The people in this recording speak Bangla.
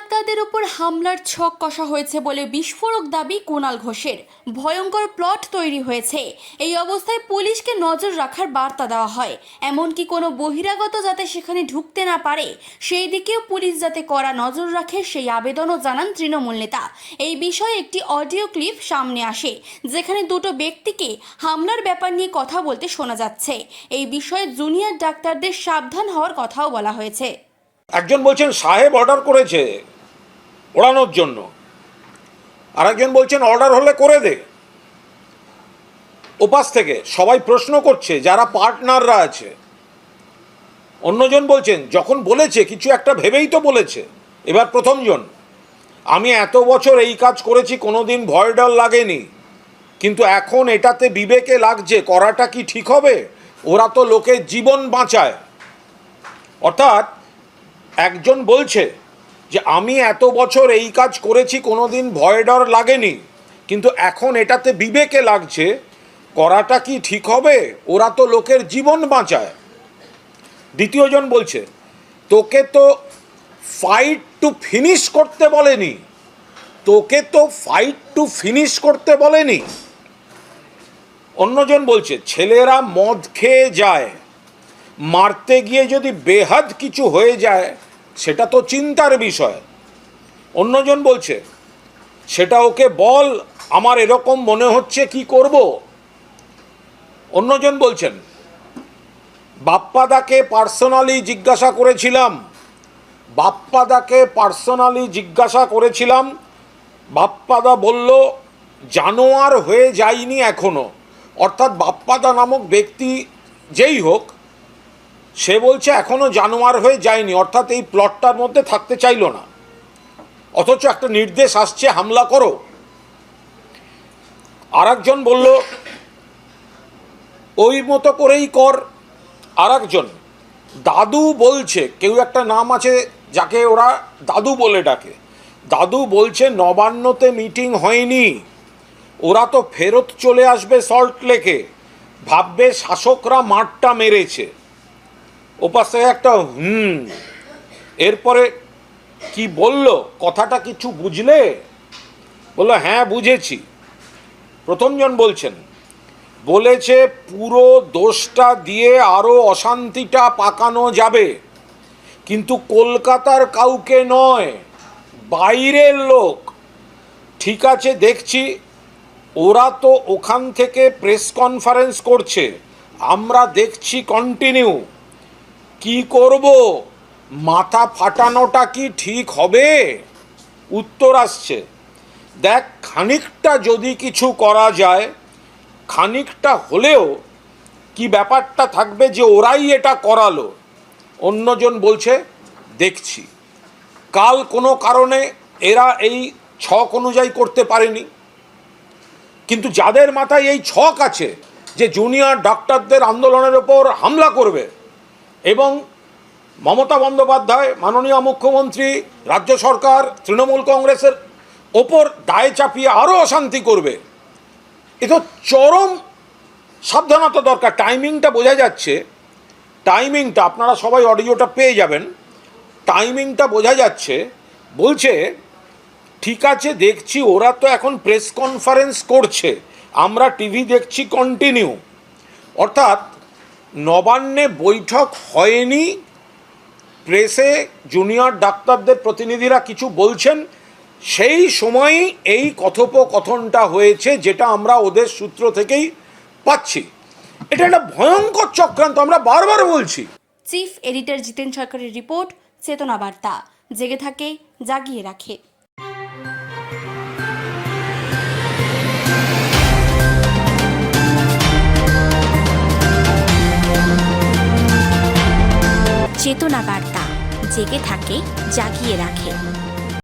ডাক্তারদের উপর হামলার ছক কষা হয়েছে বলে বিস্ফোরক দাবি কুণাল ঘোষের। ভয়ঙ্কর প্লট তৈরি হয়েছে। এই অবস্থায় পুলিশকে নজর রাখার বার্তা দেওয়া হয়, এমনকি কোনো বহিরাগত যাতে সেখানে ঢুকতে না পারে সেই দিকেও পুলিশ যাতে কড়া নজর রাখে সেই আবেদনও জানান তৃণমূল নেতা। এই বিষয়ে একটি অডিও ক্লিপ সামনে আসে যেখানে দুটো ব্যক্তিকে হামলার ব্যাপার নিয়ে কথা বলতে শোনা যাচ্ছে। এই বিষয়ে জুনিয়র ডাক্তারদের সাবধান হওয়ার কথাও বলা হয়েছে। একজন বলছেন সাহেব অর্ডার করেছে ওড়ানোর জন্য, আর একজন বলছেন অর্ডার হলে করে দে। ওপাশ থেকে সবাই প্রশ্ন করছে যারা পার্টনাররা আছে। অন্যজন বলছেন যখন বলেছে কিছু একটা ভেবেই তো বলেছে। এবার প্রথমজন, আমি এত বছর এই কাজ করেছি কোনোদিন ভয় ডর লাগেনি, কিন্তু এখন এটাতে বিবেকে লাগছে করাটা কি ঠিক হবে? ওরা তো লোকের জীবন বাঁচায়। অর্থাৎ একজন বলছে যে আমি এত বছর এই কাজ করেছি কোনোদিন ভয় ডর লাগেনি, কিন্তু এখন এটাতে বিবেকে লাগছে করাটা কি ঠিক হবে? ওরা তো লোকের জীবন বাঁচায়। দ্বিতীয়জন বলছে তোকে তো ফাইট টু ফিনিশ করতে বলেনি, তোকে তো ফাইট টু ফিনিশ করতে বলেনি। অন্যজন বলছে ছেলেরা মদ খেয়ে যায়, মারতে গিয়ে যদি বেহাদ কিছু হয়ে যায় সেটা তো চিন্তার বিষয়। অন্যজন বলছে সেটা ওকে বল, আমার এরকম মনে হচ্ছে কি করব। অন্যজন বলছেন বাপ্পাদাকে পার্সোনালি জিজ্ঞাসা করেছিলাম, বাপ্পাদা বলল জানোয়ার হয়ে যায়নি এখনো। অর্থাৎ বাপ্পাদা নামক ব্যক্তি যেই হোক সে বলছে এখনো জানোয়ার হয়ে যায়নি, অর্থাৎ এই প্লটটার মধ্যে থাকতে চাইল না, অথচ একটা নির্দেশ আসছে হামলা করো। আর একজন বলল ওই মতো করেই কর। আর একজন দাদু বলছে, কেউ একটা নাম আছে যাকে ওরা দাদু বলে ডাকে, দাদু বলছে নবান্নতে মিটিং হয়নি, ওরা তো ফেরত চলে আসবে সল্ট লেকে, ভাববে শাসকরা মাঠটা মেরেছে। ওপাশ থেকে একটা এরপরে কি বলল, কথাটা কিছু বুঝলে? বললো হ্যাঁ বুঝেছি। প্রথমজন বলেছে পুরো দোষটা দিয়ে আরও অশান্তিটা পাকানো যাবে, কিন্তু কলকাতার কাউকে নয়, বাইরের লোক। ঠিক আছে দেখছি, ওরা তো ওখান থেকে প্রেস কনফারেন্স করছে, আমরা দেখছি কন্টিনিউ। কি করব? মাথা ফাটানোটা কি ঠিক হবে? উত্তর আসছে দেখ, খানিকটা যদি কিছু করা যায়, খানিকটা হলেও কি ব্যাপারটা থাকবে যে ওরাই এটা করালো। অন্যজন বলছে দেখছি। কাল কোনো কারণে এরা এই ছক অনুযায়ী করতে পারেনি, কিন্তু যাদের মাথায় এই ছক আছে যে জুনিয়র ডাক্তারদের আন্দোলনের ওপর হামলা করবে এবং মমতা বন্দ্যোপাধ্যায় মাননীয় মুখ্যমন্ত্রী, রাজ্য সরকার, তৃণমূল কংগ্রেসের ওপর দায় চাপিয়ে আরও অশান্তি করবে, এ তো চরম সাবধানতা দরকার। টাইমিংটা বোঝা যাচ্ছে, টাইমিংটা আপনারা সবাই অডিওটা পেয়ে যাবেন, টাইমিংটা বোঝা যাচ্ছে। বলছে ঠিক আছে দেখছি, ওরা তো এখন প্রেস কনফারেন্স করছে, আমরা টিভি দেখছি কন্টিনিউ। অর্থাৎ নবান্নে বৈঠক হয়নি, প্রেসে জুনিয়র ডাক্তারদের প্রতিনিধিরা কিছু বলছেন, সেই সময়ই এই কথোপকথনটা হয়েছে, যেটা আমরা ওদের সূত্র থেকেই পাচ্ছি। এটা একটা ভয়ঙ্কর চক্রান্ত, আমরা বারবার বলছি। চিফ এডিটর জিতেন সরকারের রিপোর্ট, চেতনা বার্তা, জেগে থাকে জাগিয়ে রাখে। চেতনা বার্তা, জেগে থাকে জাগিয়ে রাখে।